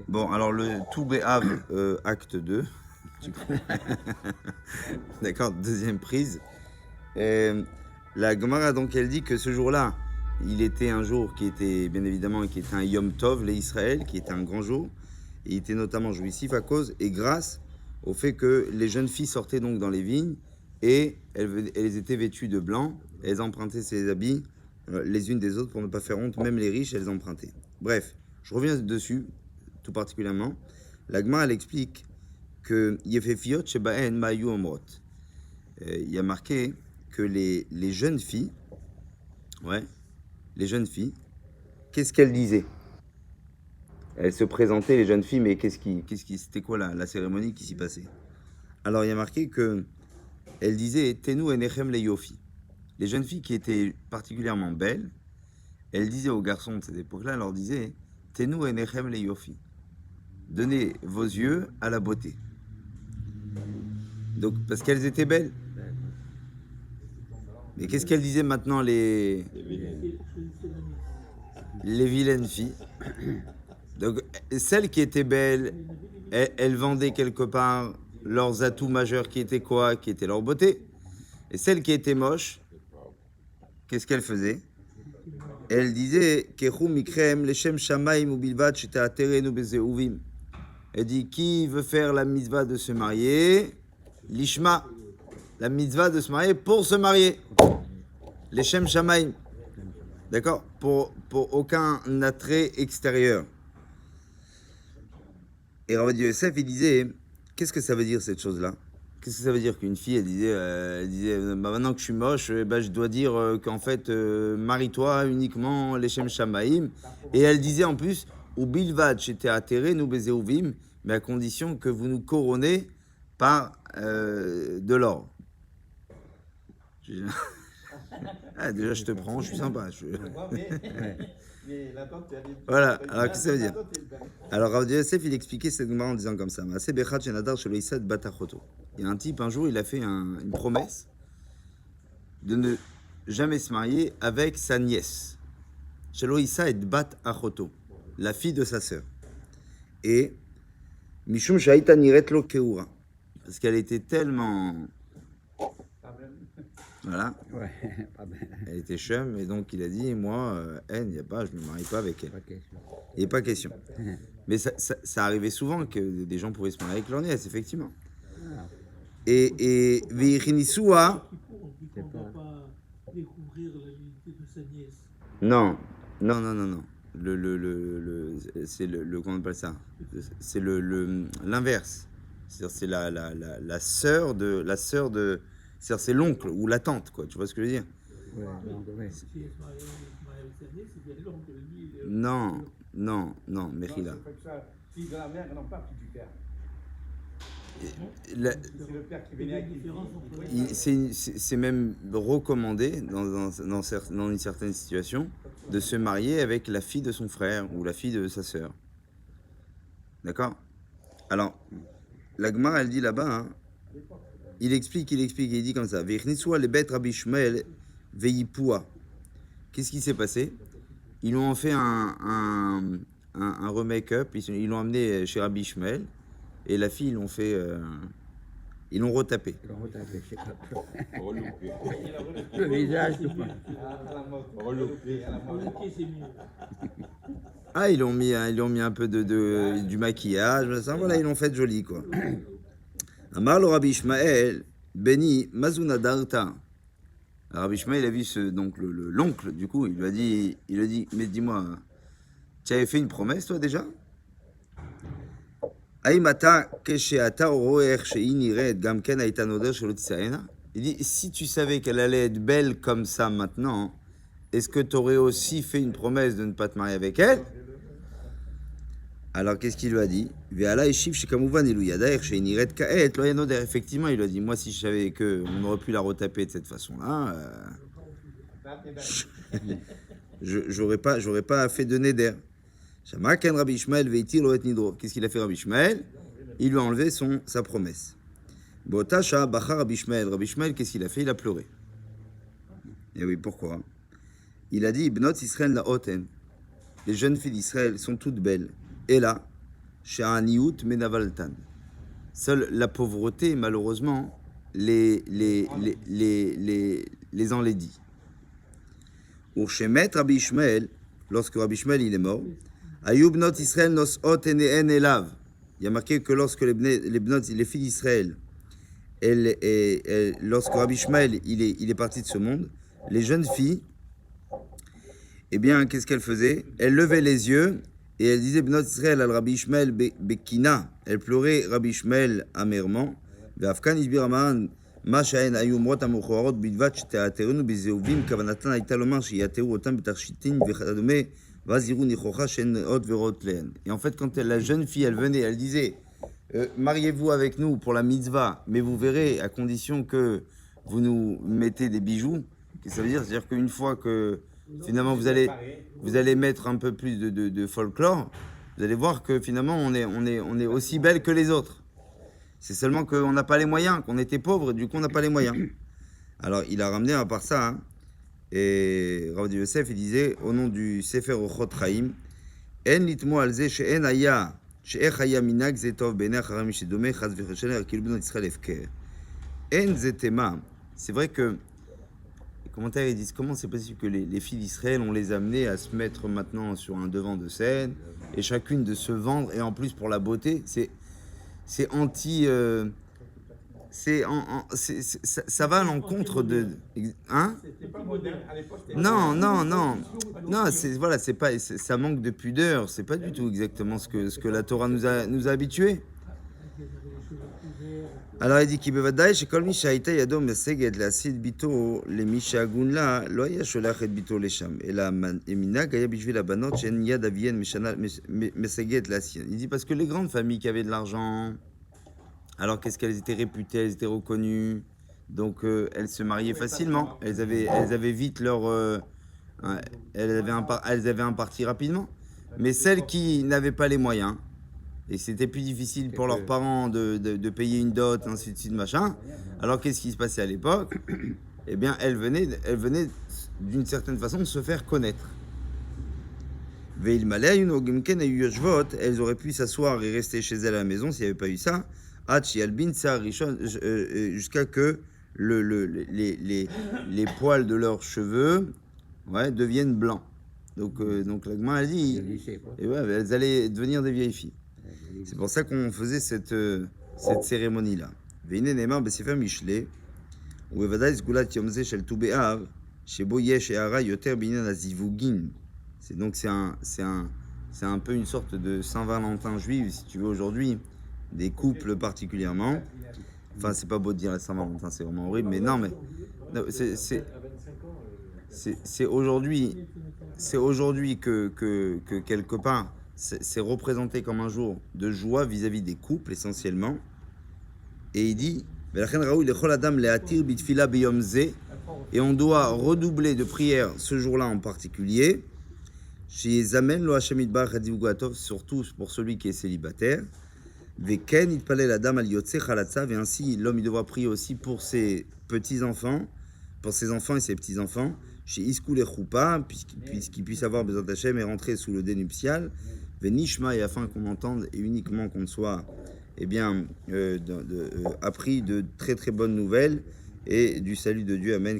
Bon, alors le tout Béhav, acte 2. Du coup. D'accord, deuxième prise. Euh, la Gemara, donc, elle dit que ce jour-là, il était un jour qui était, bien évidemment, qui était un Yom Tov, les Israël, qui était un grand jour. Et il était notamment jouissif à cause et grâce au fait que les jeunes filles sortaient donc dans les vignes et elles étaient vêtues de blanc. Elles empruntaient ces habits les unes des autres pour ne pas faire honte. Même les riches, elles empruntaient. Bref, je reviens dessus, tout particulièrement. La Gemara, elle explique que Yefefiot Shebaen Mayu Omrot. Il y a marqué que les jeunes filles, ouais, les jeunes filles, qu'est-ce qu'elles disaient? Elles se présentaient, les jeunes filles, mais c'était quoi la cérémonie qui s'y passait? Alors il y a marqué que elles disaient Tenu enechem le yofi. Les jeunes filles qui étaient particulièrement belles, elles disaient aux garçons de cette époque-là, elles leur disaient Tenu enechem le yofi. Donnez vos yeux à la beauté. Donc parce qu'elles étaient belles. Mais qu'est-ce qu'elles disaient maintenant les vilaines filles? Donc, celles qui étaient belles, elles vendaient quelque part leurs atouts majeurs qui étaient quoi? Qui étaient leur beauté. Et celles qui étaient moches, qu'est-ce qu'elles faisaient? Elles disaient Kechu mikrem leshem shamaim ubilvat sheteaterenu bezeuvim. Elle dit qui veut faire la mitzvah de se marier? L'ishma. La mitzvah de se marier pour se marier. Leshem shamaim. D'accord? Pour aucun attrait extérieur. Et Rav Yosef, il disait, qu'est-ce que ça veut dire cette chose-là? Qu'est-ce que ça veut dire qu'une fille, elle disait bah, maintenant que je suis moche, bah, je dois dire qu'en fait, marie-toi uniquement l'Echem Shamaïm. Et elle disait en plus, ou bilvad, j'étais atterré, nous bézéouvim, mais à condition que vous nous couronnez par de l'or. Ah, déjà, je te prends, je suis sympa. Voilà, alors qu'est-ce que ça veut dire? Alors, Rav Yosef, il expliquait cette Gemara en disant comme ça. Il y a un type, un jour, il a fait une promesse de ne jamais se marier avec sa nièce. Sheloïsa et Bat Achoto, la fille de sa sœur. Et Mishum Shaita Niretlo Keura, parce qu'elle était tellement. Voilà. Ouais, pas bien. Elle était chum, et donc il a dit moi, elle, il n'y a pas, je ne me marie pas avec elle. Il n'est pas question. Mais ça arrivait souvent que des gens pouvaient se marier avec leur nièce, effectivement. Et Vichinisua. On ne va pas découvrir la vérité de sa nièce. Non. C'est comment on appelle ça? C'est l'inverse. C'est-à-dire c'est la sœur de c'est-à-dire c'est l'oncle ou la tante, quoi. Tu vois ce que je veux dire? Ouais, ouais. Si elle se marie avec sa nièce, c'est bien l'oncle. Lui, Non, Mechila. C'est comme ça. Fille de la mère et non pas fille du père. C'est le père qui venait avec les filles. C'est même recommandé dans une certaine situation de se marier avec la fille de son frère ou la fille de sa sœur. D'accord? Alors, la Gemara, elle dit là-bas, hein, il explique, il dit comme ça. Veichnisua le bet Rabbi Shmuel veipua. Qu'est-ce qui s'est passé? Ils l'ont fait un remake-up, ils l'ont amené chez Rabbi Shmuel, et la fille, ils l'ont retapé. Ils l'ont retapé, je sais pas. Le visage, tout pas. Reloupé. c'est mieux. Ah, ils ont mis un peu du maquillage, ça, voilà, ils l'ont fait joli, quoi. Amar le Rabbi Ishmael, Beni Mazuna Darta. Rabbi Ishmael a vu donc l'oncle, du coup, il lui a dit, mais dis-moi, tu avais fait une promesse, toi, déjà? Aïmata Kesheata Oroer Sheinired Gamken Aitanoder Sholotisaena. Il dit, si tu savais qu'elle allait être belle comme ça maintenant, est-ce que tu aurais aussi fait une promesse de ne pas te marier avec elle? Alors, qu'est-ce qu'il lui a dit? Effectivement, il lui a dit, moi, si je savais qu'on aurait pu la retaper de cette façon-là, j'aurais pas fait de neder. Qu'est-ce qu'il a fait Rabbi Ishmael? Il lui a enlevé sa promesse. Rabbi Ishmael, qu'est-ce qu'il a fait? Il a pleuré. Et oui, pourquoi? Il a dit, Bnot Israël la Oten. Les jeunes filles d'Israël sont toutes belles. Et là, She'aniyut menavaltan. Seule la pauvreté, malheureusement, les enlaidit. Urshemet Rabbi Ishmael, lorsque Rabbi Ishmael il est mort, Ayub not Israël nos ot eneen elav. Il y a marqué que lorsque les filles d'Israël, lorsque Rabbi Ishmael il est parti de ce monde, les jeunes filles, eh bien, qu'est-ce qu'elles faisaient? Elles levaient les yeux et elles disaient Bnot Israël al Rabbi Ishmael bekina. Elles pleuraient Rabbi Ishmael amèrement. Ve'afkan isbir amaran ma she'en hayu umrot hamuchoarot bidvat shete'aterenu bezeuvim kavanatan hayta lomar sheyateru otam betarshitin vechadome vaziru nichocha she'en ot verot leen. Et en fait, quand la jeune fille, elle venait, elle disait mariez-vous avec nous pour la mitzvah, mais vous verrez à condition que vous nous mettez des bijoux. Ça veut dire, c'est-à-dire qu'une fois que finalement vous allez mettre un peu plus de folklore, vous allez voir que finalement on est aussi belle que les autres. C'est seulement qu'on n'a pas les moyens, qu'on était pauvres, du coup on n'a pas les moyens. Alors il a ramené à part ça, hein, et Rav Yosef il disait au nom du Sefer Ochot Chaim, En litmo al ze she'en haya she'ech haya minag zetov b'nei hacharim shedome chaz v'cheshener kil bnot Israël efker. En zetema, c'est vrai que les commentaires ils disent comment c'est possible que les filles d'Israël on les a amenées à se mettre maintenant sur un devant de scène et chacune de se vendre et en plus pour la beauté c'est anti ça va à l'encontre de hein C'était pas moderne à l'époque. non c'est voilà c'est pas ça manque de pudeur, c'est pas du tout exactement ce que la Torah nous a habitués. Alors il dit כי בוודאי שכל מי שהייתה ידו משגת להשיא את ביתו למי שהגון לה, לא היה שולח את ביתו לשם, אלא המנהג היה בשביל הבנות שהן יד אביהן משגת להשיא. Il dit parce que les grandes familles qui avaient de l'argent, alors qu'est-ce qu'elles étaient réputées, elles étaient reconnues, donc elles se mariaient facilement, elles avaient vite leur elles avaient un parti rapidement, mais celles qui n'avaient pas les moyens et c'était plus difficile pour leurs parents de payer une dot, ainsi de suite, machin. Alors qu'est-ce qui se passait à l'époque? Eh bien, elles venaient d'une certaine façon de se faire connaître. Elles auraient pu s'asseoir et rester chez elles à la maison s'il n'y avait pas eu ça. Jusqu'à que les poils de leurs cheveux deviennent blancs. Donc la Gemara a dit, elles allaient devenir des vieilles filles. C'est pour ça qu'on faisait cette cérémonie-là. והנה נאמר בספר משלי, ובוודאי סגולת יום זה של ט"ו באב, שבו יש הערה יותר בעניין הזיווגים. C'est un peu une sorte de Saint-Valentin juif, si tu veux, aujourd'hui, des couples particulièrement. Enfin, c'est pas beau de dire la Saint-Valentin, c'est vraiment horrible, mais non, c'est aujourd'hui que quelque part, c'est représenté comme un jour de joie vis-à-vis des couples essentiellement. Et il dit, et on doit redoubler de prières ce jour-là en particulier, surtout pour celui qui est célibataire. Et ainsi, l'homme il devra prier aussi pour ses petits-enfants, pour ses enfants et ses petits-enfants, chez Iskul et Choupa, puisqu'ils puissent avoir besoin d'Hachem et rentrer sous le dé nuptial. Venishma, et afin qu'on entende et uniquement qu'on soit appris de très très bonnes nouvelles et du salut de Dieu. Amen.